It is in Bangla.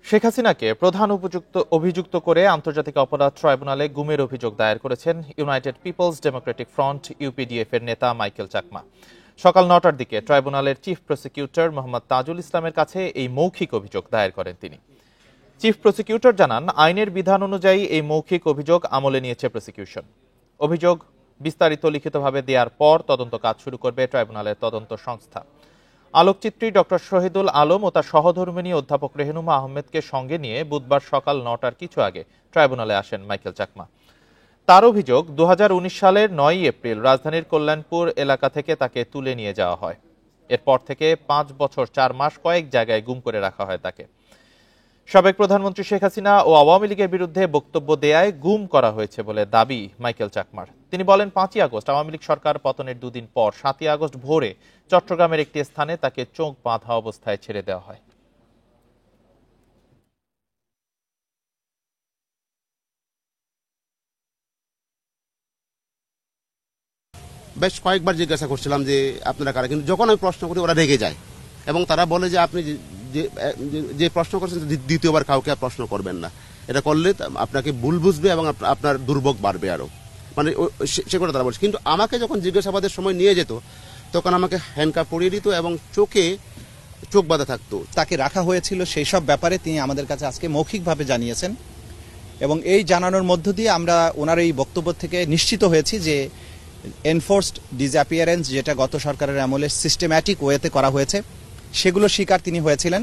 শেখ হাসিনাকে প্রধান অভিযুক্ত করে আন্তর্জাতিক অপরাধ ট্রাইব্যুনালে গুমের অভিযোগ দায়ের করেছেন united people's democratic front UPDF এর নেতা মাইকেল চাকমা। সকাল ৯টার দিকে ট্রাইব্যুনালের চিফ প্রসিকিউটর মোহাম্মদ তাজুল ইসলামের কাছে এই মৌখিক অভিযোগ দায়ের করেন তিনি। চিফ প্রসিকিউটর জানান, আইনের বিধান অনুযায়ী এই মৌখিক অভিযোগ আমলে নিয়েছে প্রসিকিউশন। অভিযোগ বিস্তারিত লিখিতভাবে দেওয়ার পর তদন্ত কাজ শুরু করবে ট্রাইব্যুনালের তদন্ত সংস্থা। আলোকচিত্রী ডক্টর শহীদুল আলম ও তার সহধর্মিণী অধ্যাপক রেহনুমা আহমেদকে সঙ্গে নিয়ে বুধবার সকাল ৯টার কিছু আগে ট্রাইব্যুনালে আসেন মাইকেল চাকমা। তার অভিযোগ, ২০১৯ সালের ৯ এপ্রিল রাজধানীর কল্যাণপুর এলাকা থেকে তাকে তুলে নিয়ে যাওয়া হয়। এরপর থেকে ৫ বছর ৪ মাস কয়েক জায়গায় গুম করে রাখা হয় তাকে। সাবেক প্রধানমন্ত্রী শেখ হাসিনা ও আওয়ামী লীগের বিরুদ্ধে বক্তব্য দেয়ায় গুম করা হয়েছে বলে দাবি মাইকেল চাকমার। তিনি বলেন, ৫ই আগস্ট আওয়ামী লীগ সরকার পতনের দুদিন পর ৭ই আগস্ট ভোরে চট্টগ্রামের একটি স্থানে তাকে চোখ বাঁধা অবস্থায় ছেড়ে দেওয়া হয়। বেশ কয়েকবার জিজ্ঞাসা করছিলাম যে আপনারা কারা, কিন্তু যখন আমি প্রশ্ন করি ওরা রেগে যায় এবং তারা বলে যে আপনি যে প্রশ্ন করছেন দ্বিতীয়বার কাউকে প্রশ্ন করবেন না, এটা করলে আপনাকে ভুল বুঝবে এবং আপনার দুর্ভোগ বাড়বে আরো, মানে সেগুলো তারা বলছে। কিন্তু আমাকে যখন জিজ্ঞাসাবাদের সময় নিয়ে যেত তখন আমাকে হ্যান্ডকাফ পরিয়ে দিত এবং চোখ বাঁধা থাকতো। তাকে রাখা হয়েছিল সেই সব ব্যাপারে তিনি আমাদের কাছে আজকে মৌখিকভাবে জানিয়েছেন এবং এই জানানোর মধ্য দিয়ে আমরা ওনার এই বক্তব্য থেকে নিশ্চিত হয়েছি যে এনফোর্সড ডিসঅ্যাপিয়ারেন্স, যেটা গত সরকারের আমলে সিস্টেম্যাটিক ওয়েতে করা হয়েছে, সেগুলো স্বীকার তিনি হয়েছিলেন।